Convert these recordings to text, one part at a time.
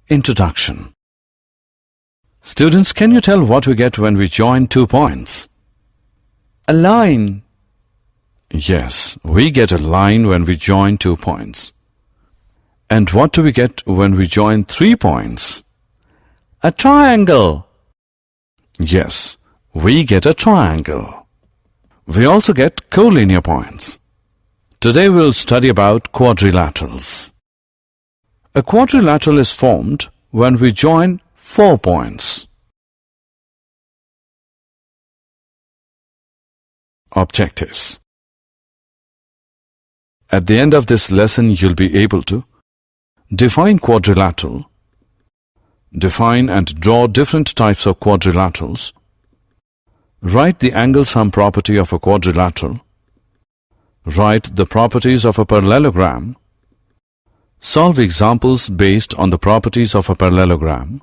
Introduction. Students, can you tell what we get when we join 2 points? A line. Yes, we get a line when we join 2 points. And what do we get when we join 3 points? A triangle. Yes, we get a triangle. We also get collinear points. Today we'll study about quadrilaterals. A quadrilateral is formed when we join 4 points. Objectives. At the end of this lesson, you'll be able to define quadrilateral, define and draw different types of quadrilaterals, write the angle sum property of a quadrilateral, write the properties of a parallelogram, solve examples based on the properties of a parallelogram,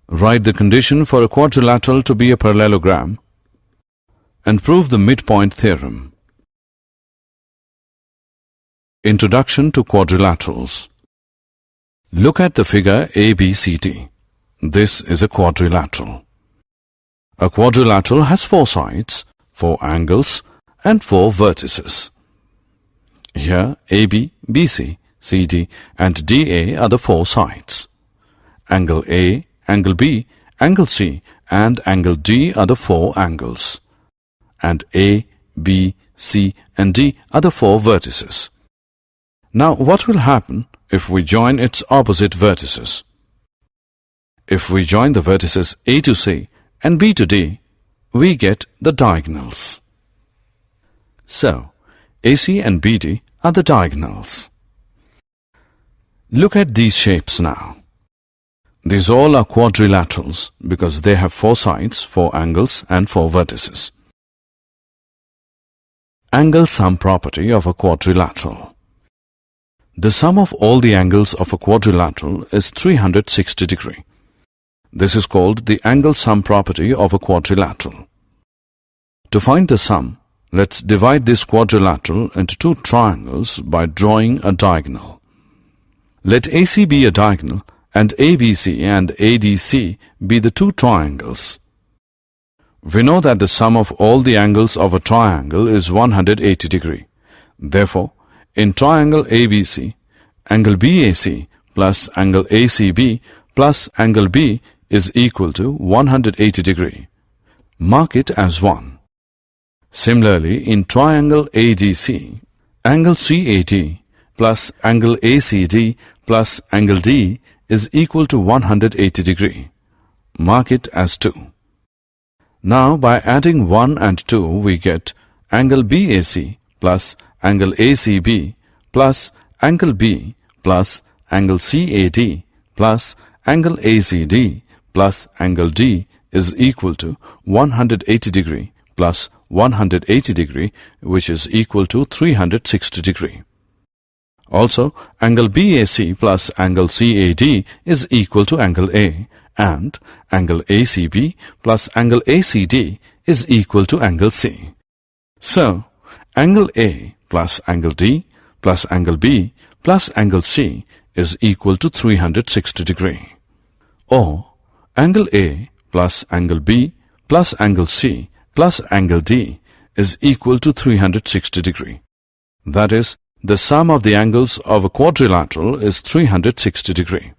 write the condition for a quadrilateral to be a parallelogram, and prove the midpoint theorem. Introduction to quadrilaterals. Look at the figure ABCD. This is a quadrilateral. A quadrilateral has 4 sides, 4 angles, and 4 vertices. Here AB, BC, CD, and DA are the 4 sides. Angle A, angle B, angle C, and angle D are the 4 angles. And A, B, C, and D are the 4 vertices. Now, what will happen if we join its opposite vertices? If we join the vertices A to C and B to D, we get the diagonals. So, AC and BD are the diagonals. Look at these shapes now. These all are quadrilaterals because they have 4 sides, 4 angles, and 4 vertices. Angle sum property of a quadrilateral. The sum of all the angles of a quadrilateral is 360 degree. This is called the angle sum property of a quadrilateral. To find the sum, let's divide this quadrilateral into 2 triangles by drawing a diagonal. Let AC be a diagonal and ABC and ADC be the 2 triangles. We know that the sum of all the angles of a triangle is 180 degree. Therefore, in triangle ABC, angle BAC plus angle ACB plus angle B is equal to 180 degree. Mark it as 1. Similarly, in triangle ADC, angle CAD plus angle ACD plus angle D is equal to 180 degree. Mark it as 2. Now, by adding 1 and 2, we get angle BAC plus angle ACB plus angle B plus angle CAD plus angle ACD plus angle D is equal to 180 degree plus 180 degree, which is equal to 360 degree. Also, angle BAC plus angle CAD is equal to angle A, and angle ACB plus angle ACD is equal to angle C. So, angle A plus angle D plus angle B plus angle C is equal to 360 degree. Or, angle A plus angle B plus angle C plus angle D is equal to 360 degree. That is, the sum of the angles of a quadrilateral is 360 degree.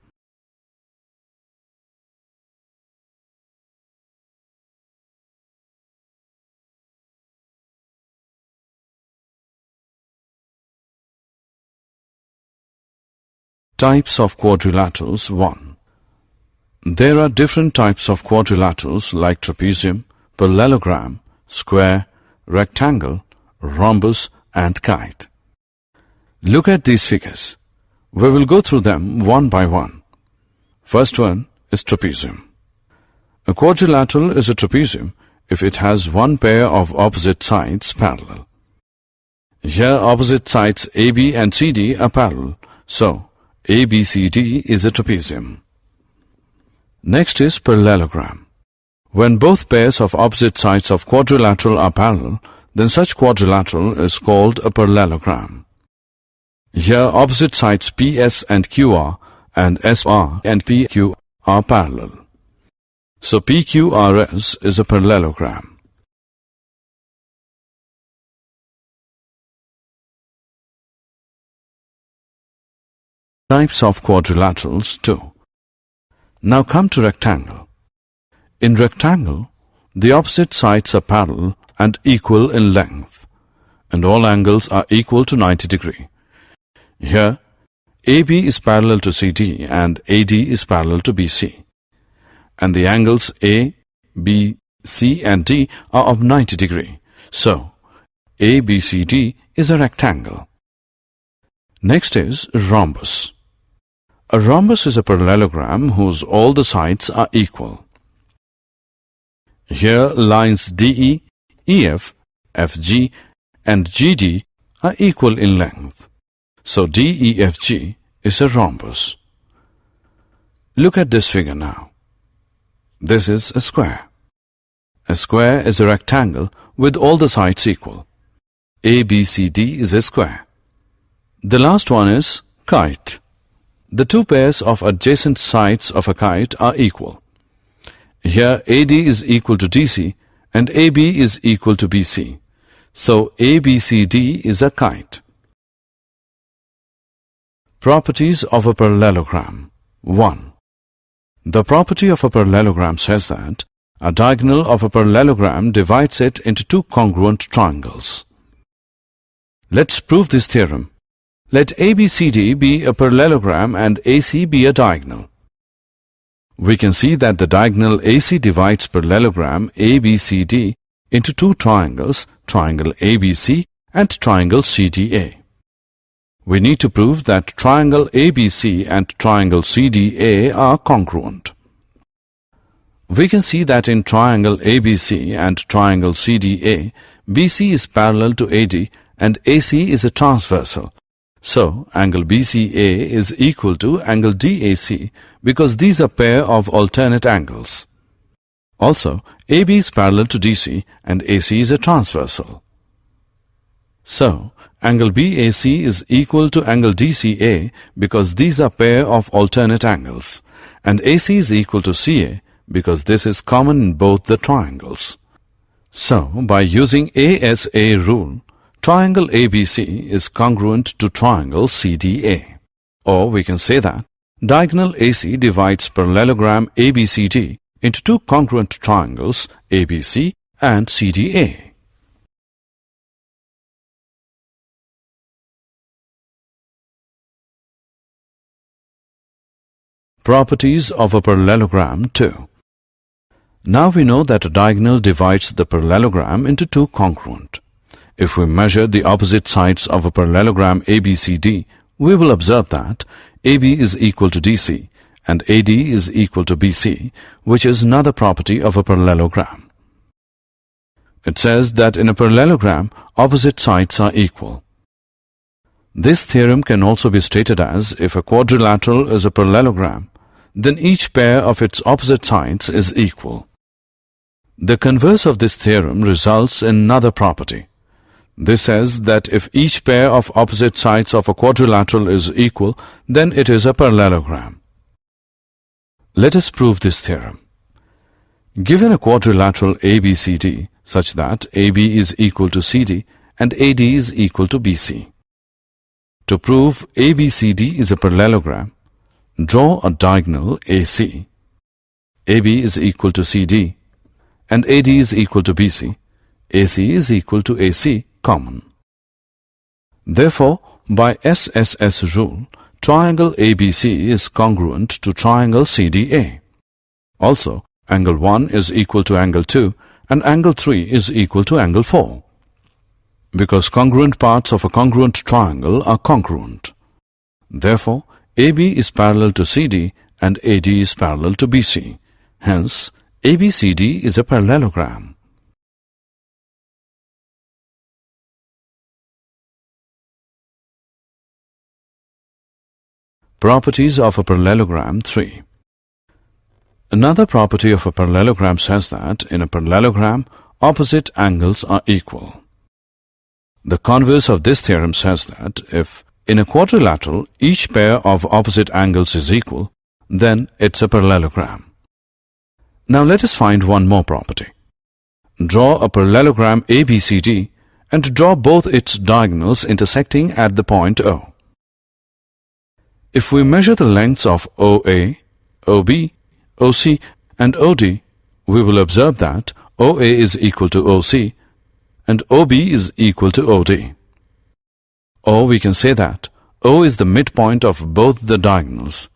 Types of quadrilaterals. 1. There are different types of quadrilaterals like trapezium, parallelogram, square, rectangle, rhombus, and kite. Look at these figures. We will go through them one by one. First one is trapezium. A quadrilateral is a trapezium if it has one pair of opposite sides parallel. Here opposite sides AB and CD are parallel, so ABCD is a trapezium. Next is parallelogram. When both pairs of opposite sides of quadrilateral are parallel, then such quadrilateral is called a parallelogram. Here opposite sides PS and QR and SR and PQ are parallel. So PQRS is a parallelogram. Types of quadrilaterals 2. Now come to rectangle. In rectangle, the opposite sides are parallel and equal in length, and all angles are equal to 90 degrees. Here, AB is parallel to CD and AD is parallel to BC, and the angles A, B, C and D are of 90 degrees. So, ABCD is a rectangle. Next is rhombus. A rhombus is a parallelogram whose all the sides are equal. Here lines DE, EF, FG and GD are equal in length. So DEFG is a rhombus. Look at this figure now. This is a square. A square is a rectangle with all the sides equal. ABCD is a square. The last one is kite. The two pairs of adjacent sides of a kite are equal. Here AD is equal to DC and AB is equal to BC. So ABCD is a kite. Properties of a parallelogram. 1. The property of a parallelogram says that a diagonal of a parallelogram divides it into two congruent triangles. Let's prove this theorem. Let ABCD be a parallelogram and AC be a diagonal. We can see that the diagonal AC divides parallelogram ABCD into two triangles, triangle ABC and triangle CDA. We need to prove that triangle ABC and triangle CDA are congruent. We can see that in triangle ABC and triangle CDA, BC is parallel to AD and AC is a transversal. So, angle BCA is equal to angle DAC because these are pair of alternate angles. Also, AB is parallel to DC and AC is a transversal. So, angle BAC is equal to angle DCA because these are pair of alternate angles, and AC is equal to CA because this is common in both the triangles. So, by using ASA rule, triangle ABC is congruent to triangle CDA. Or we can say that diagonal AC divides parallelogram ABCD into two congruent triangles ABC and CDA. Properties of a parallelogram 2. Now we know that a diagonal divides the parallelogram into two congruent. If we measure the opposite sides of a parallelogram ABCD, we will observe that AB is equal to DC and AD is equal to BC, which is another property of a parallelogram. It says that in a parallelogram, opposite sides are equal. This theorem can also be stated as if a quadrilateral is a parallelogram, then each pair of its opposite sides is equal. The converse of this theorem results in another property. This says that if each pair of opposite sides of a quadrilateral is equal, then it is a parallelogram. Let us prove this theorem. Given a quadrilateral ABCD such that AB is equal to CD and AD is equal to BC. To prove ABCD is a parallelogram, draw a diagonal AC. AB is equal to CD and AD is equal to BC. AC is equal to AC common. Therefore, by SSS rule, triangle ABC is congruent to triangle CDA. Also, angle 1 is equal to angle 2 and angle 3 is equal to angle 4. Because congruent parts of a congruent triangle are congruent. Therefore, AB is parallel to CD and AD is parallel to BC. Hence, ABCD is a parallelogram. Properties of a parallelogram 3. Another property of a parallelogram says that in a parallelogram, opposite angles are equal. The converse of this theorem says that if In a quadrilateral, each pair of opposite angles is equal, then it's a parallelogram. Now let us find one more property. Draw a parallelogram ABCD and draw both its diagonals intersecting at the point O. If we measure the lengths of OA, OB, OC and OD, we will observe that OA is equal to OC and OB is equal to OD. Or we can say that O is the midpoint of both the diagonals.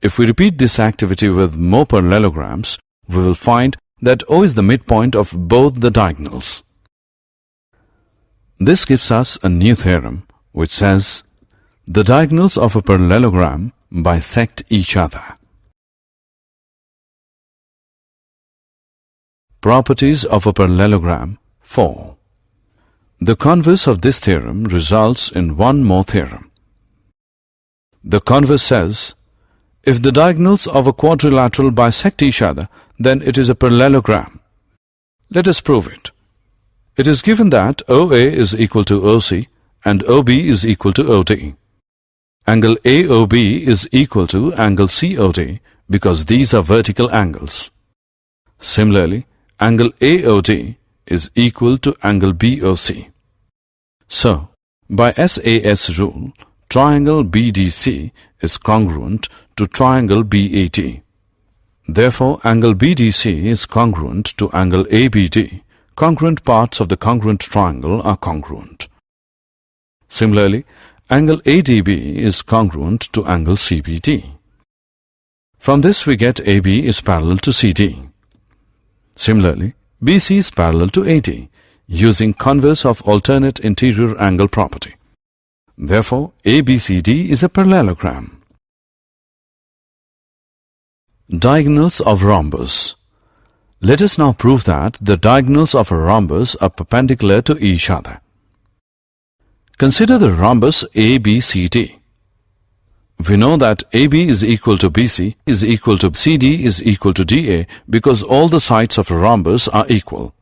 If we repeat this activity with more parallelograms, we will find that O is the midpoint of both the diagonals. This gives us a new theorem which says the diagonals of a parallelogram bisect each other. Properties of a parallelogram 4. The converse of this theorem results in one more theorem. The converse says, if the diagonals of a quadrilateral bisect each other, then it is a parallelogram. Let us prove it. It is given that OA is equal to OC and OB is equal to OD. Angle AOB is equal to angle COD because these are vertical angles. Similarly, angle AOD is equal to angle BOC. So, by SAS rule, triangle BDC is congruent to triangle BAT. Therefore, angle BDC is congruent to angle ABD. Congruent parts of the congruent triangle are congruent. Similarly, angle ADB is congruent to angle CBD. From this we get AB is parallel to CD. Similarly, BC is parallel to AD, using converse of alternate interior angle property. Therefore, ABCD is a parallelogram. Diagonals of rhombus. Let us now prove that the diagonals of a rhombus are perpendicular to each other. Consider the rhombus ABCD. We know that AB is equal to BC is equal to CD is equal to DA because all the sides of a rhombus are equal.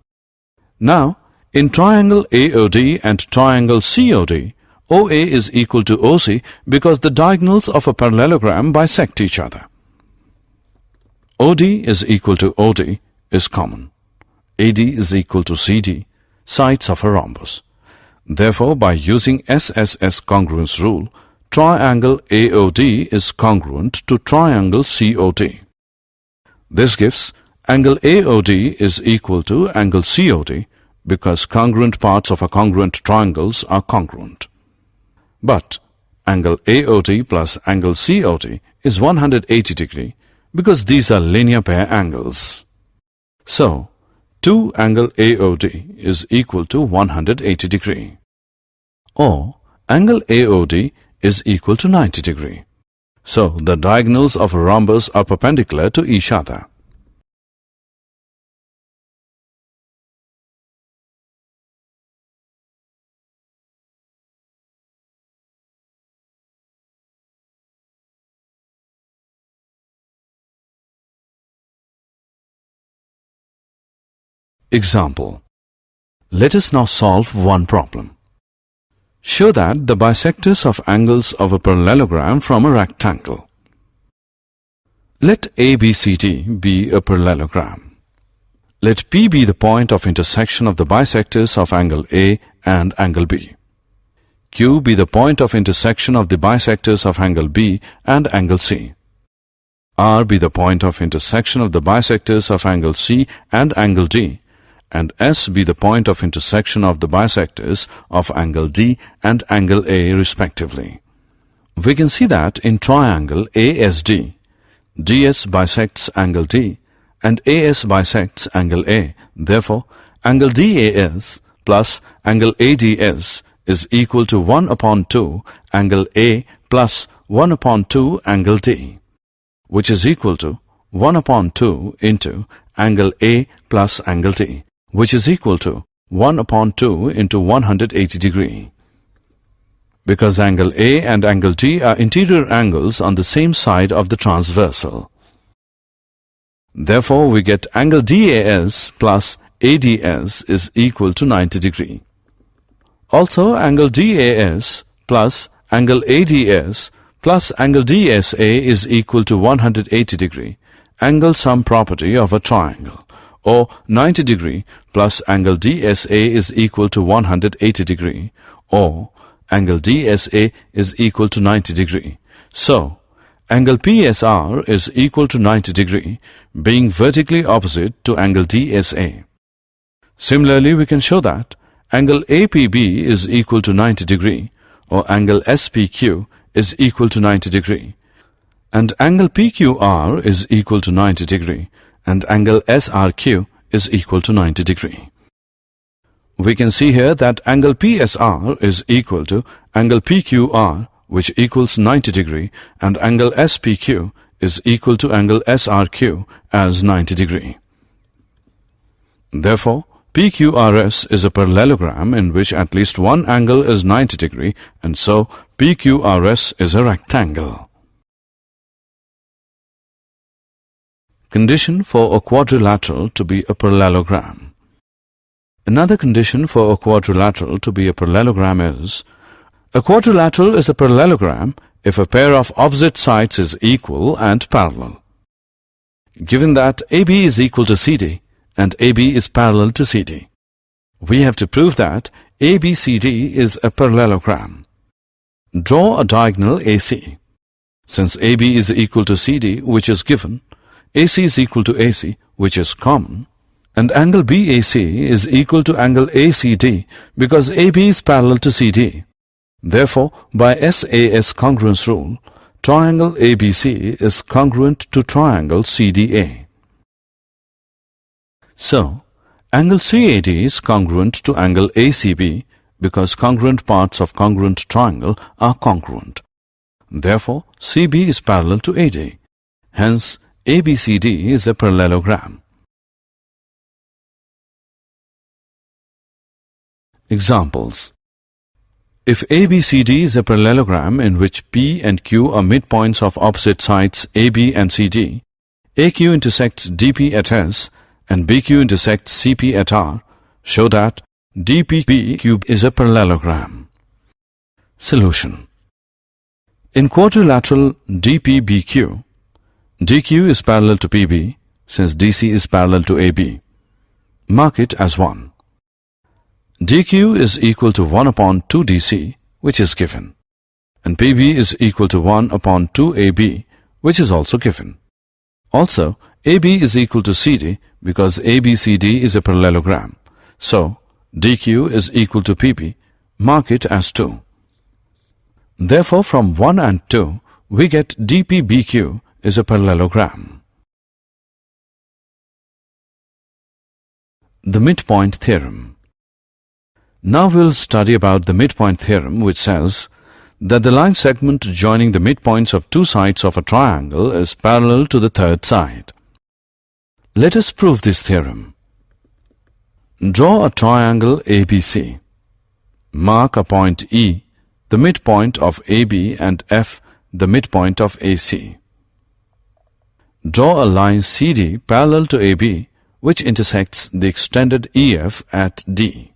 Now, in triangle AOD and triangle COD, OA is equal to OC because the diagonals of a parallelogram bisect each other. OD is equal to OD is common. AD is equal to CD, sides of a rhombus. Therefore, by using SSS congruence rule, triangle AOD is congruent to triangle COD. This gives angle AOD is equal to angle COD because congruent parts of a congruent triangles are congruent. But angle AOD plus angle COD is 180 degree because these are linear pair angles. So, 2 angle AOD is equal to 180 degree. Or angle AOD is equal to 90 degree. So, the diagonals of a rhombus are perpendicular to each other. Example. Let us now solve one problem. Show that the bisectors of angles of a parallelogram from a rectangle. Let ABCD be a parallelogram. Let P be the point of intersection of the bisectors of angle A and angle B. Q be the point of intersection of the bisectors of angle B and angle C. R be the point of intersection of the bisectors of angle C and angle D. And S be the point of intersection of the bisectors of angle D and angle A respectively. We can see that in triangle ASD, DS bisects angle D and AS bisects angle A. Therefore, angle DAS plus angle ADS is equal to 1 upon 2 angle A plus 1 upon 2 angle D, which is equal to 1 upon 2 into angle A plus angle D, which is equal to 1 upon 2 into 180 degree. Because angle A and angle D are interior angles on the same side of the transversal. Therefore, we get angle DAS plus ADS is equal to 90 degree. Also, angle DAS plus angle ADS plus angle DSA is equal to 180 degree, angle sum property of a triangle, or 90 degree plus angle DSA is equal to 180 degree, or angle DSA is equal to 90 degree. So, angle PSR is equal to 90 degree, being vertically opposite to angle DSA. Similarly, we can show that angle APB is equal to 90 degree, or angle SPQ is equal to 90 degree, and angle PQR is equal to 90 degree, and angle SRQ is equal to 90 degree. We can see here that angle PSR is equal to angle PQR, which equals 90 degree, and angle SPQ is equal to angle SRQ as 90 degree. Therefore, PQRS is a parallelogram in which at least one angle is 90 degree, and so PQRS is a rectangle. Condition for a quadrilateral to be a parallelogram. Another condition for a quadrilateral to be a parallelogram is: a quadrilateral is a parallelogram if a pair of opposite sides is equal and parallel. Given that AB is equal to CD and AB is parallel to CD, we have to prove that ABCD is a parallelogram. Draw a diagonal AC. Since AB is equal to CD, which is given, AC is equal to AC, which is common, and angle BAC is equal to angle ACD because AB is parallel to CD. Therefore, by SAS congruence rule, triangle ABC is congruent to triangle CDA. So, angle CAD is congruent to angle ACB because congruent parts of congruent triangle are congruent. Therefore, CB is parallel to AD. Hence, ABCD is a parallelogram. Examples: if ABCD is a parallelogram in which P and Q are midpoints of opposite sides AB and CD, AQ intersects DP at S, and BQ intersects CP at R, show that DPBQ is a parallelogram. Solution: in quadrilateral DPBQ, DQ is parallel to PB since DC is parallel to AB. Mark it as 1. DQ is equal to 1 upon 2 DC, which is given, and PB is equal to 1 upon 2 AB, which is also given. Also, AB is equal to CD because ABCD is a parallelogram. So, DQ is equal to PB. Mark it as 2. Therefore, from 1 and 2, we get DPBQ is a parallelogram. The midpoint theorem. Now we'll study about the midpoint theorem, which says that the line segment joining the midpoints of two sides of a triangle is parallel to the third side. Let us prove this theorem. Draw a triangle ABC. Mark a point E, the midpoint of AB, and F, the midpoint of AC. Draw a line CD parallel to AB, which intersects the extended EF at D.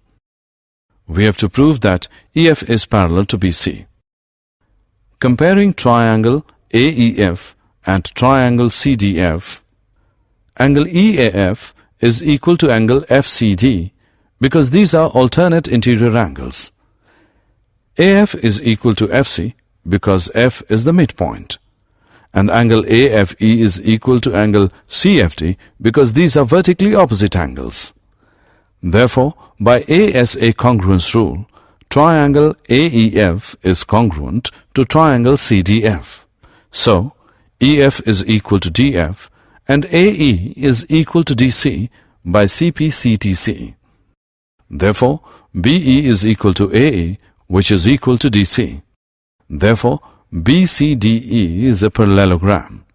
We have to prove that EF is parallel to BC. Comparing triangle AEF and triangle CDF, angle EAF is equal to angle FCD because these are alternate interior angles. AF is equal to FC because F is the midpoint, and angle AFE is equal to angle CFD because these are vertically opposite angles. Therefore, by ASA congruence rule, triangle AEF is congruent to triangle CDF. So, EF is equal to DF and AE is equal to DC by CPCTC. Therefore, BE is equal to AE, which is equal to DC. Therefore, BCDE is a parallelogram.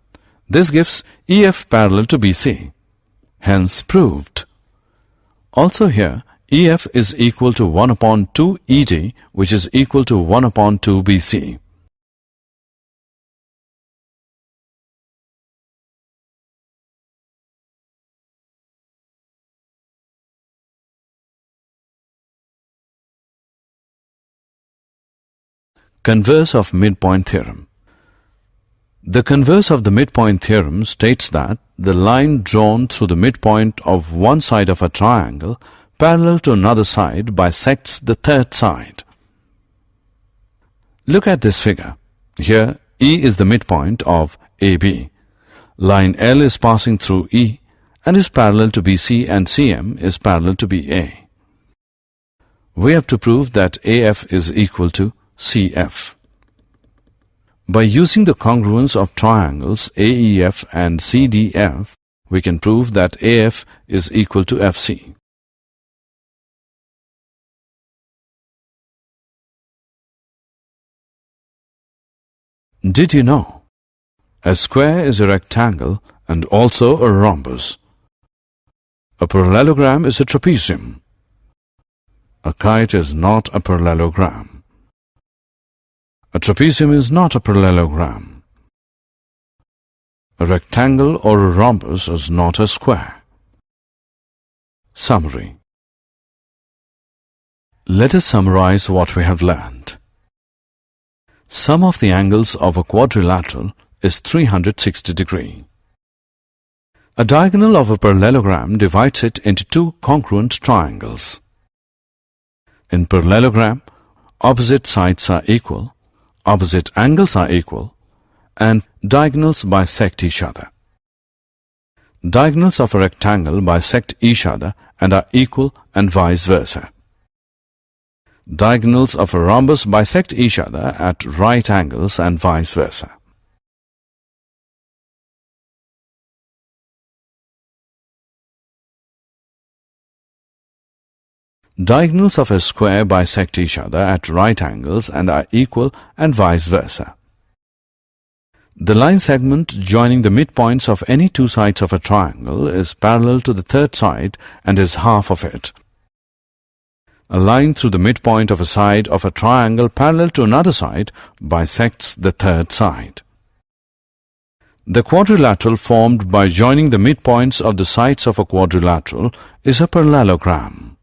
This gives EF parallel to BC. Hence proved. Also here, EF is equal to 1 upon 2 ED, which is equal to 1 upon 2 BC. Converse of midpoint theorem. The converse of the midpoint theorem states that the line drawn through the midpoint of one side of a triangle parallel to another side bisects the third side. Look at this figure. Here, E is the midpoint of AB. Line L is passing through E and is parallel to BC, and CM is parallel to BA. We have to prove that AF is equal to CF. By using the congruence of triangles AEF and CDF, we can prove that AF is equal to FC. Did you know? A square is a rectangle and also a rhombus. A parallelogram is a trapezium. A kite is not a parallelogram. A trapezium is not a parallelogram. A rectangle or a rhombus is not a square. Summary. Let us summarize what we have learned. Sum of the angles of a quadrilateral is 360 degrees. A diagonal of a parallelogram divides it into two congruent triangles. In parallelogram, opposite sides are equal, opposite angles are equal, and diagonals bisect each other. Diagonals of a rectangle bisect each other and are equal, and vice versa. Diagonals of a rhombus bisect each other at right angles and vice versa. Diagonals of a square bisect each other at right angles and are equal, and vice versa. The line segment joining the midpoints of any two sides of a triangle is parallel to the third side and is half of it. A line through the midpoint of a side of a triangle parallel to another side bisects the third side. The quadrilateral formed by joining the midpoints of the sides of a quadrilateral is a parallelogram.